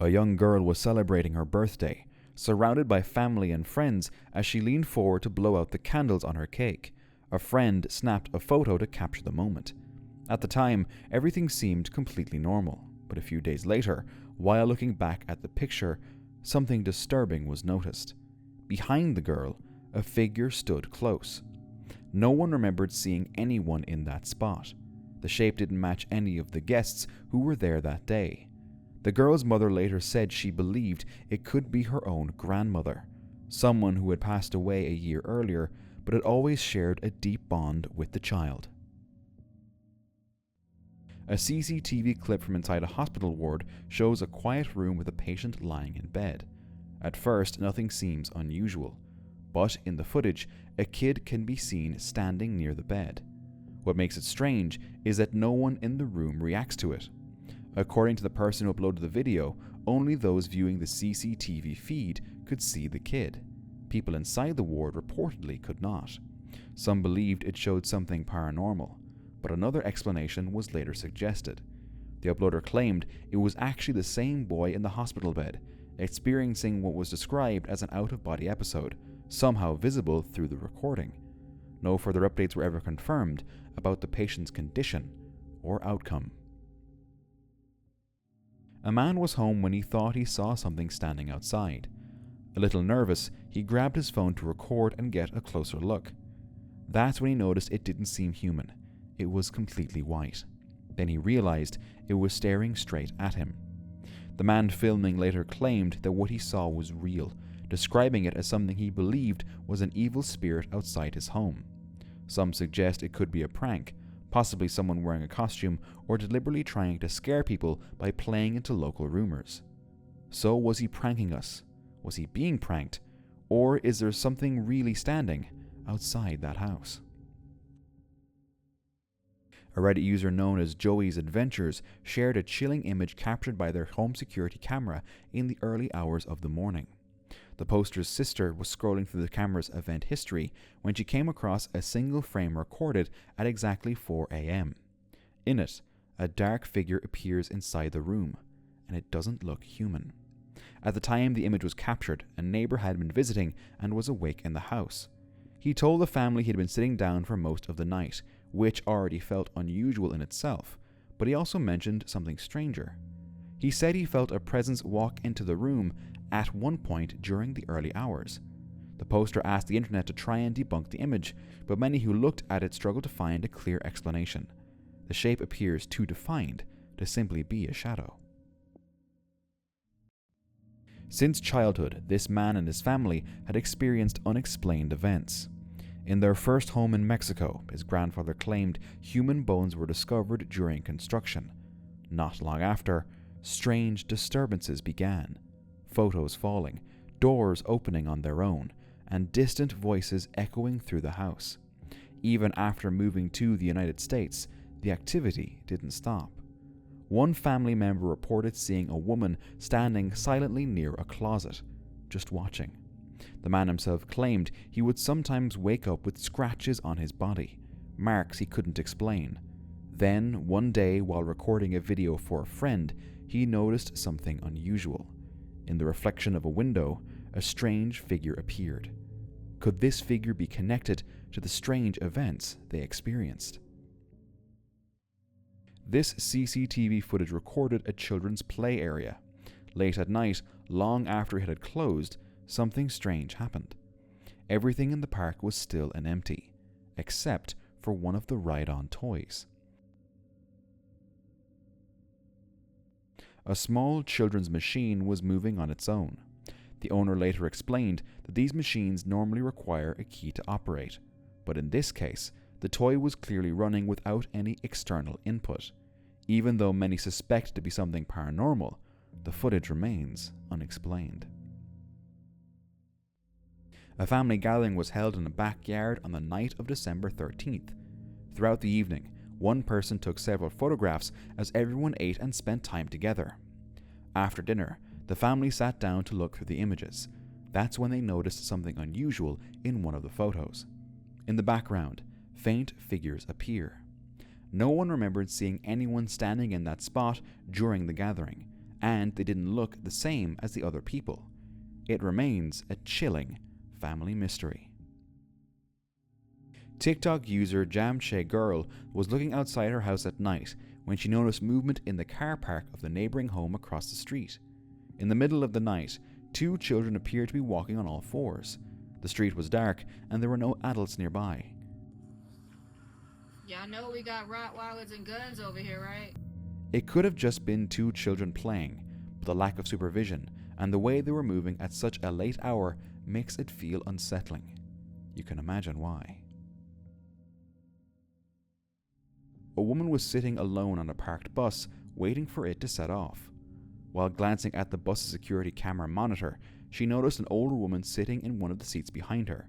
A young girl was celebrating her birthday, surrounded by family and friends as she leaned forward to blow out the candles on her cake. A friend snapped a photo to capture the moment. At the time, everything seemed completely normal, but a few days later, while looking back at the picture, something disturbing was noticed. Behind the girl, a figure stood close. No one remembered seeing anyone in that spot. The shape didn't match any of the guests who were there that day. The girl's mother later said she believed it could be her own grandmother, someone who had passed away a year earlier, but had always shared a deep bond with the child. A CCTV clip from inside a hospital ward shows a quiet room with a patient lying in bed. At first, nothing seems unusual, but in the footage, a kid can be seen standing near the bed. What makes it strange is that no one in the room reacts to it. According to the person who uploaded the video, only those viewing the CCTV feed could see the kid. People inside the ward reportedly could not. Some believed it showed something paranormal, but another explanation was later suggested. The uploader claimed it was actually the same boy in the hospital bed, experiencing what was described as an out-of-body episode, somehow visible through the recording. No further updates were ever confirmed about the patient's condition or outcome. A man was home when he thought he saw something standing outside. A little nervous, he grabbed his phone to record and get a closer look. That's when he noticed it didn't seem human. It was completely white. Then he realized it was staring straight at him. The man filming later claimed that what he saw was real, describing it as something he believed was an evil spirit outside his home. Some suggest it could be a prank, possibly someone wearing a costume or deliberately trying to scare people by playing into local rumors. So was he pranking us? Was he being pranked? Or is there something really standing outside that house? A Reddit user known as Joey's Adventures shared a chilling image captured by their home security camera in the early hours of the morning. The poster's sister was scrolling through the camera's event history when she came across a single frame recorded at exactly 4 a.m. In it, a dark figure appears inside the room, and it doesn't look human. At the time the image was captured, a neighbor had been visiting and was awake in the house. He told the family he had been sitting down for most of the night, which already felt unusual in itself, but he also mentioned something stranger. He said he felt a presence walk into the room at one point during the early hours. The poster asked the internet to try and debunk the image, but many who looked at it struggled to find a clear explanation. The shape appears too defined to simply be a shadow. Since childhood, this man and his family had experienced unexplained events. In their first home in Mexico, his grandfather claimed human bones were discovered during construction. Not long after, strange disturbances began. Photos falling, doors opening on their own, and distant voices echoing through the house. Even after moving to the United States, the activity didn't stop. One family member reported seeing a woman standing silently near a closet, just watching. The man himself claimed he would sometimes wake up with scratches on his body, marks he couldn't explain. Then, one day, while recording a video for a friend, he noticed something unusual. In the reflection of a window, a strange figure appeared. Could this figure be connected to the strange events they experienced? This CCTV footage recorded a children's play area. Late at night, long after it had closed, something strange happened. Everything in the park was still and empty, except for one of the ride-on toys. A small children's machine was moving on its own. The owner later explained that these machines normally require a key to operate, but in this case, the toy was clearly running without any external input. Even though many suspect it to be something paranormal, the footage remains unexplained. A family gathering was held in a backyard on the night of December 13th. Throughout the evening, one person took several photographs as everyone ate and spent time together. After dinner, the family sat down to look through the images. That's when they noticed something unusual in one of the photos. In the background, faint figures appear. No one remembered seeing anyone standing in that spot during the gathering, and they didn't look the same as the other people. It remains a chilling family mystery. TikTok user Jamche Girl was looking outside her house at night when she noticed movement in the car park of the neighbouring home across the street. In the middle of the night, 2 children appeared to be walking on all fours. The street was dark and there were no adults nearby. Y'all know we got Rottweilers and guns over here, right? It could have just been 2 children playing, but the lack of supervision and the way they were moving at such a late hour makes it feel unsettling. You can imagine why. A woman was sitting alone on a parked bus, waiting for it to set off. While glancing at the bus's security camera monitor, she noticed an older woman sitting in one of the seats behind her.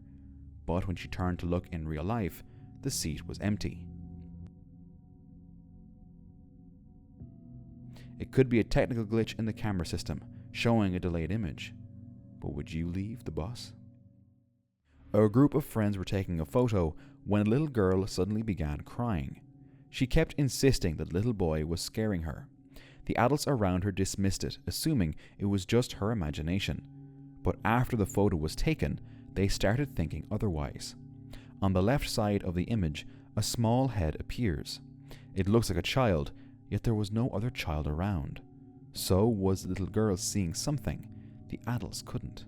But when she turned to look in real life, the seat was empty. It could be a technical glitch in the camera system, showing a delayed image. But would you leave the bus? A group of friends were taking a photo when a little girl suddenly began crying. She kept insisting that the little boy was scaring her. The adults around her dismissed it, assuming it was just her imagination. But after the photo was taken, they started thinking otherwise. On the left side of the image, a small head appears. It looks like a child, yet there was no other child around. So was the little girl seeing something the adults couldn't.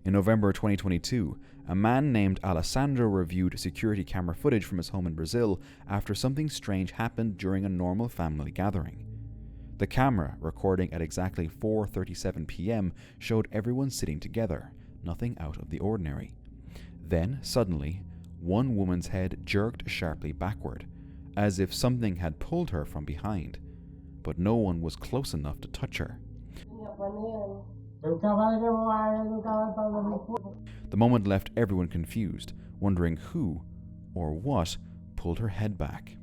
In November 2022, a man named Alessandro reviewed security camera footage from his home in Brazil after something strange happened during a normal family gathering. The camera, recording at exactly 4:37 p.m., showed everyone sitting together, nothing out of the ordinary. Then, suddenly, one woman's head jerked sharply backward, as if something had pulled her from behind, but no one was close enough to touch her. The moment left everyone confused, wondering who or what pulled her head back.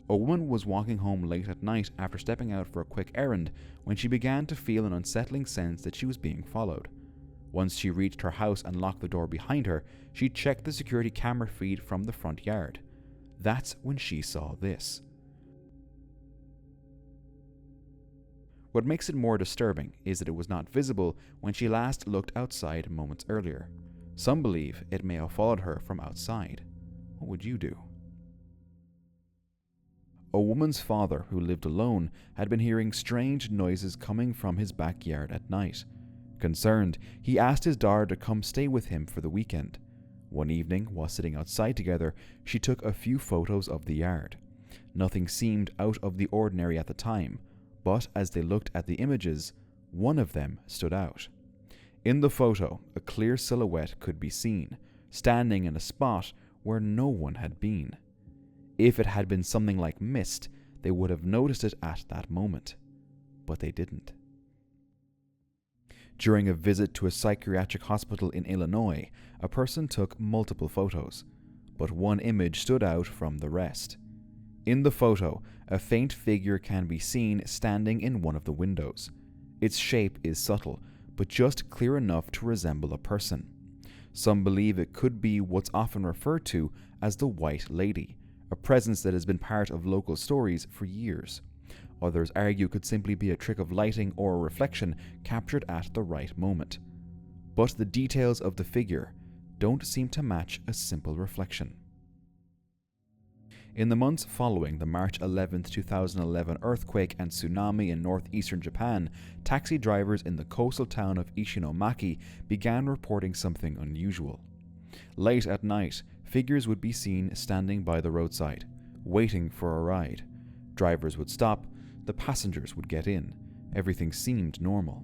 A woman was walking home late at night after stepping out for a quick errand when she began to feel an unsettling sense that she was being followed. Once she reached her house and locked the door behind her, she checked the security camera feed from the front yard. That's when she saw this. What makes it more disturbing is that it was not visible when she last looked outside moments earlier. Some believe it may have followed her from outside. What would you do? A woman's father, who lived alone, had been hearing strange noises coming from his backyard at night. Concerned, he asked his daughter to come stay with him for the weekend. One evening, while sitting outside together, she took a few photos of the yard. Nothing seemed out of the ordinary at the time, but as they looked at the images, one of them stood out. In the photo, a clear silhouette could be seen, standing in a spot where no one had been. If it had been something like mist, they would have noticed it at that moment, but they didn't. During a visit to a psychiatric hospital in Illinois, a person took multiple photos, but one image stood out from the rest. In the photo, a faint figure can be seen standing in one of the windows. Its shape is subtle, but just clear enough to resemble a person. Some believe it could be what's often referred to as the White Lady, a presence that has been part of local stories for years. Others argue it could simply be a trick of lighting or a reflection captured at the right moment. But the details of the figure don't seem to match a simple reflection. In the months following the March 11, 2011 earthquake and tsunami in northeastern Japan, taxi drivers in the coastal town of Ishinomaki began reporting something unusual. Late at night, figures would be seen standing by the roadside, waiting for a ride. Drivers would stop, the passengers would get in. Everything seemed normal.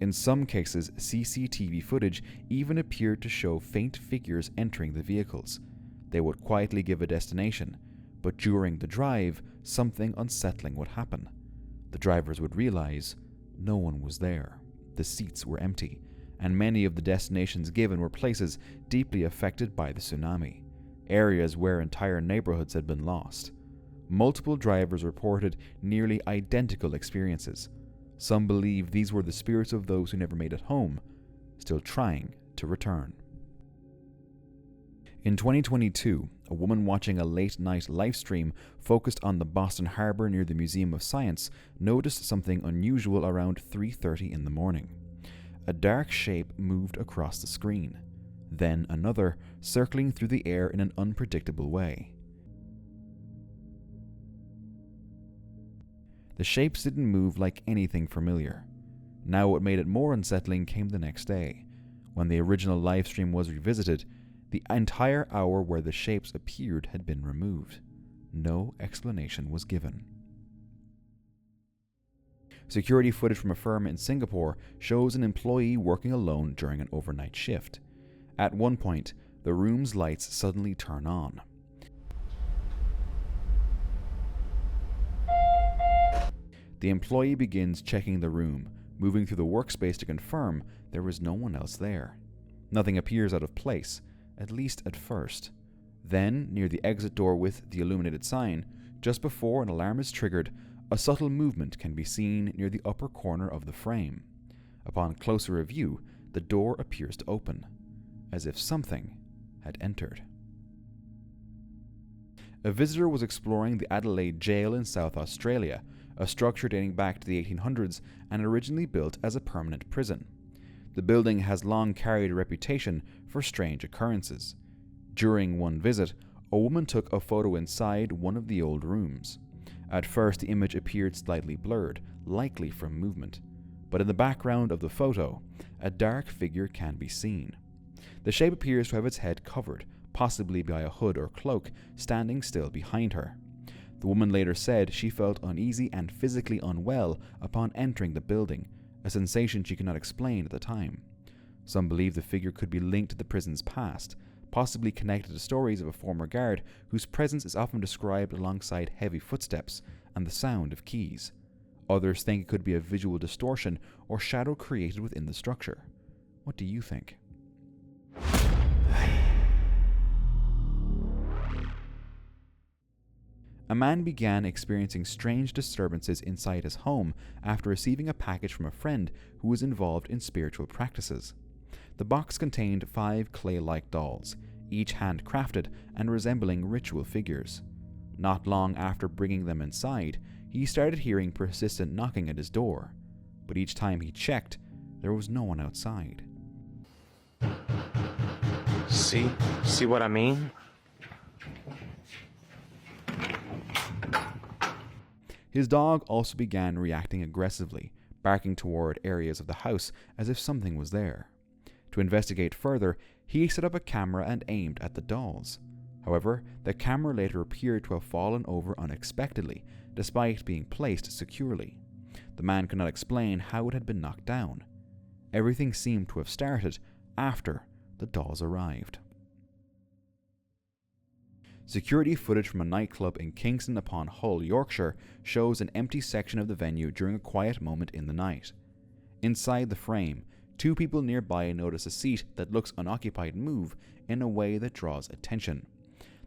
In some cases, CCTV footage even appeared to show faint figures entering the vehicles. They would quietly give a destination, but during the drive, something unsettling would happen. The drivers would realize no one was there. The seats were empty, and many of the destinations given were places deeply affected by the tsunami, areas where entire neighborhoods had been lost. Multiple drivers reported nearly identical experiences. Some believe these were the spirits of those who never made it home, still trying to return. In 2022, a woman watching a late-night livestream focused on the Boston Harbor near the Museum of Science noticed something unusual around 3:30 in the morning. A dark shape moved across the screen, then another, circling through the air in an unpredictable way. The shapes didn't move like anything familiar. Now what made it more unsettling came the next day. When the original livestream was revisited, the entire hour where the shapes appeared had been removed. No explanation was given. Security footage from a firm in Singapore shows an employee working alone during an overnight shift. At one point, the room's lights suddenly turn on. The employee begins checking the room, moving through the workspace to confirm there was no one else there. Nothing appears out of place, at least at first. Then, near the exit door with the illuminated sign, just before an alarm is triggered, a subtle movement can be seen near the upper corner of the frame. Upon closer review, the door appears to open, as if something had entered. A visitor was exploring the Adelaide Jail in South Australia, a structure dating back to the 1800s and originally built as a permanent prison. The building has long carried a reputation for strange occurrences. During one visit, a woman took a photo inside one of the old rooms. At first, the image appeared slightly blurred, likely from movement, but in the background of the photo, a dark figure can be seen. The shape appears to have its head covered, possibly by a hood or cloak, standing still behind her. The woman later said she felt uneasy and physically unwell upon entering the building, a sensation she could not explain at the time. Some believe the figure could be linked to the prison's past, possibly connected to stories of a former guard whose presence is often described alongside heavy footsteps and the sound of keys. Others think it could be a visual distortion or shadow created within the structure. What do you think? A man began experiencing strange disturbances inside his home after receiving a package from a friend who was involved in spiritual practices. The box contained 5 clay-like dolls, each handcrafted and resembling ritual figures. Not long after bringing them inside, he started hearing persistent knocking at his door, but each time he checked, there was no one outside. See what I mean? His dog also began reacting aggressively, barking toward areas of the house as if something was there. To investigate further, he set up a camera and aimed at the dolls. However, the camera later appeared to have fallen over unexpectedly, despite being placed securely. The man could not explain how it had been knocked down. Everything seemed to have started after the dolls arrived. Security footage from a nightclub in Kingston upon Hull, Yorkshire, shows an empty section of the venue during a quiet moment in the night. Inside the frame, 2 people nearby notice a seat that looks unoccupied move in a way that draws attention.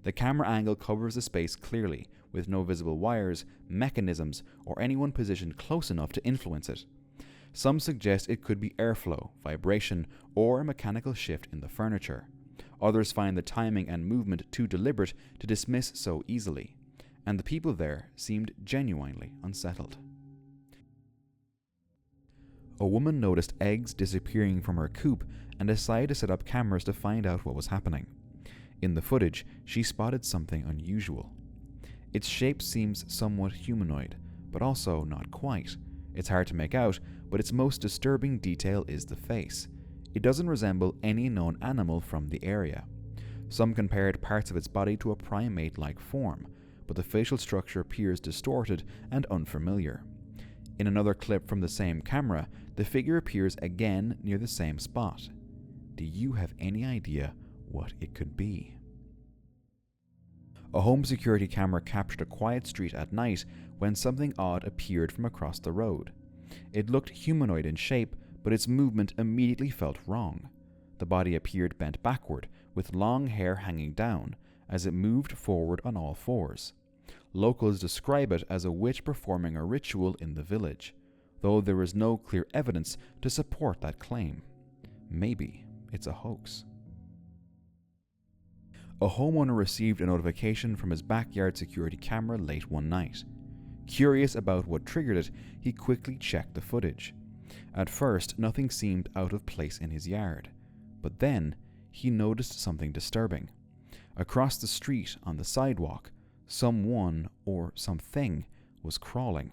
The camera angle covers the space clearly, with no visible wires, mechanisms, or anyone positioned close enough to influence it. Some suggest it could be airflow, vibration, or a mechanical shift in the furniture. Others find the timing and movement too deliberate to dismiss so easily, and the people there seemed genuinely unsettled. A woman noticed eggs disappearing from her coop and decided to set up cameras to find out what was happening. In the footage, she spotted something unusual. Its shape seems somewhat humanoid, but also not quite. It's hard to make out, but its most disturbing detail is the face. It doesn't resemble any known animal from the area. Some compared parts of its body to a primate-like form, but the facial structure appears distorted and unfamiliar. In another clip from the same camera, the figure appears again near the same spot. Do you have any idea what it could be? A home security camera captured a quiet street at night when something odd appeared from across the road. It looked humanoid in shape, but its movement immediately felt wrong. The body appeared bent backward, with long hair hanging down, as it moved forward on all fours. Locals describe it as a witch performing a ritual in the village, though there is no clear evidence to support that claim. Maybe it's a hoax. A homeowner received a notification from his backyard security camera late one night. Curious about what triggered it, he quickly checked the footage. At first, nothing seemed out of place in his yard, but then he noticed something disturbing. Across the street on the sidewalk, someone or something was crawling.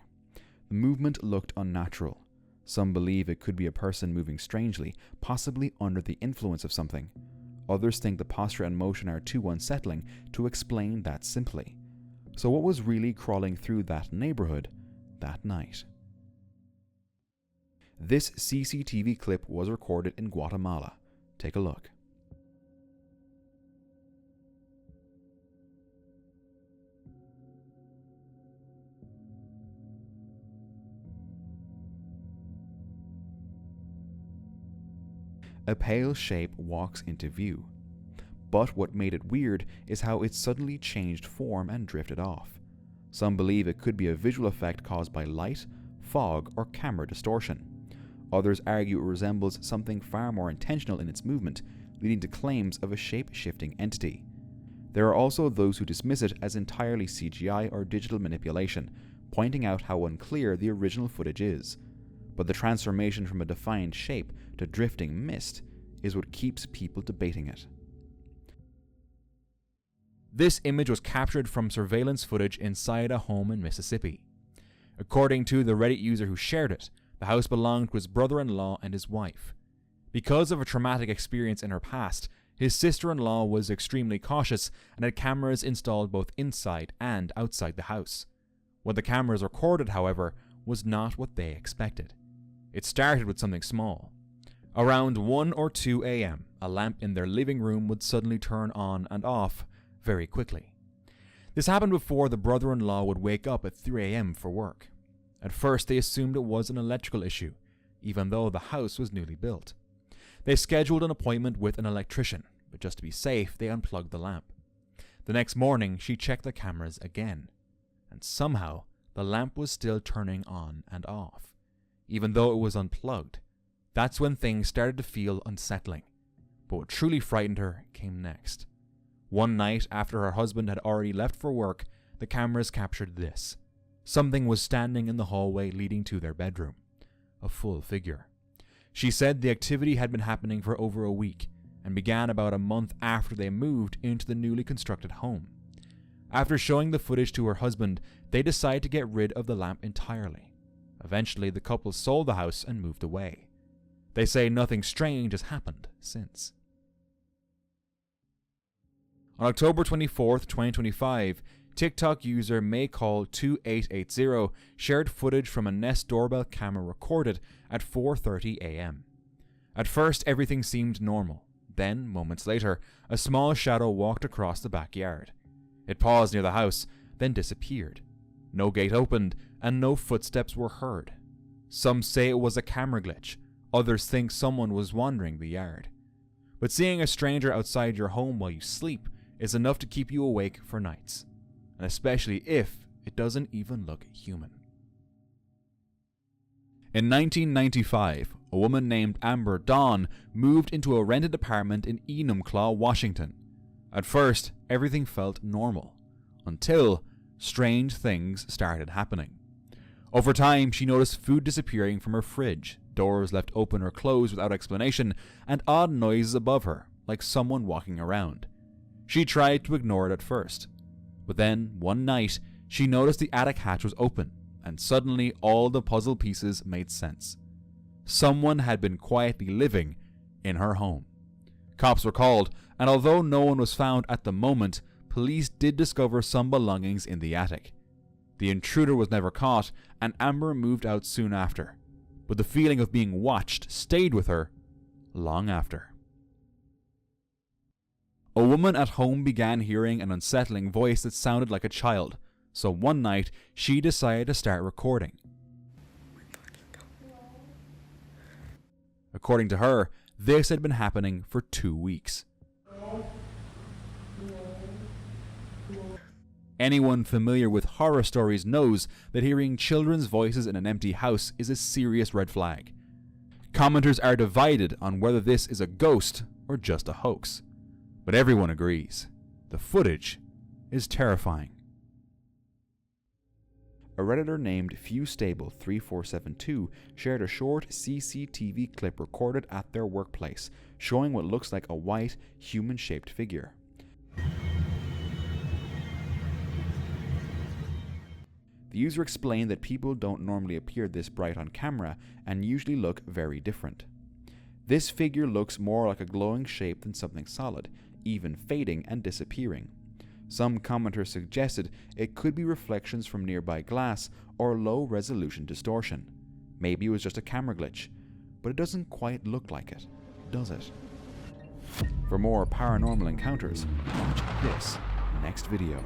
The movement looked unnatural. Some believe it could be a person moving strangely, possibly under the influence of something. Others think the posture and motion are too unsettling to explain that simply. So what was really crawling through that neighborhood that night? This CCTV clip was recorded in Guatemala. Take a look. A pale shape walks into view. But what made it weird is how it suddenly changed form and drifted off. Some believe it could be a visual effect caused by light, fog, or camera distortion. Others argue it resembles something far more intentional in its movement, leading to claims of a shape-shifting entity. There are also those who dismiss it as entirely CGI or digital manipulation, pointing out how unclear the original footage is. But the transformation from a defined shape to drifting mist is what keeps people debating it. This image was captured from surveillance footage inside a home in Mississippi. According to the Reddit user who shared it, the house belonged to his brother-in-law and his wife. Because of a traumatic experience in her past, his sister-in-law was extremely cautious and had cameras installed both inside and outside the house. What the cameras recorded, however, was not what they expected. It started with something small. Around 1 or 2 a.m., a lamp in their living room would suddenly turn on and off very quickly. This happened before the brother-in-law would wake up at 3 a.m. for work. At first, they assumed it was an electrical issue, even though the house was newly built. They scheduled an appointment with an electrician, but just to be safe, they unplugged the lamp. The next morning, she checked the cameras again, and somehow, the lamp was still turning on and off, even though it was unplugged. That's when things started to feel unsettling. But what truly frightened her came next. One night, after her husband had already left for work, the cameras captured this. Something was standing in the hallway leading to their bedroom. A full figure. She said the activity had been happening for over a week, and began about a month after they moved into the newly constructed home. After showing the footage to her husband, they decided to get rid of the lamp entirely. Eventually, the couple sold the house and moved away. They say nothing strange has happened since. On October 24th, 2025, TikTok user Maycall2880 shared footage from a Nest doorbell camera recorded at 4:30 a.m. At first, everything seemed normal. Then, moments later, a small shadow walked across the backyard. It paused near the house, then disappeared. No gate opened, and no footsteps were heard. Some say it was a camera glitch. Others think someone was wandering the yard. But seeing a stranger outside your home while you sleep is enough to keep you awake for nights, and especially if it doesn't even look human. In 1995, a woman named Amber Dawn moved into a rented apartment in Enumclaw, Washington. At first, everything felt normal, until strange things started happening. Over time, she noticed food disappearing from her fridge, doors left open or closed without explanation, and odd noises above her, like someone walking around. She tried to ignore it at first, but then, one night, she noticed the attic hatch was open, and suddenly all the puzzle pieces made sense. Someone had been quietly living in her home. Cops were called, and although no one was found at the moment, police did discover some belongings in the attic. The intruder was never caught, and Amber moved out soon after, but the feeling of being watched stayed with her long after. A woman at home began hearing an unsettling voice that sounded like a child, so one night she decided to start recording. According to her, this had been happening for 2 weeks. Anyone familiar with horror stories knows that hearing children's voices in an empty house is a serious red flag. Commenters are divided on whether this is a ghost or just a hoax, but everyone agrees. The footage is terrifying. A Redditor named FewStable3472 shared a short CCTV clip recorded at their workplace, showing what looks like a white, human-shaped figure. The user explained that people don't normally appear this bright on camera and usually look very different. This figure looks more like a glowing shape than something solid, even fading and disappearing. Some commenters suggested it could be reflections from nearby glass or low-resolution distortion. Maybe it was just a camera glitch, but it doesn't quite look like it, does it? For more paranormal encounters, watch this next video.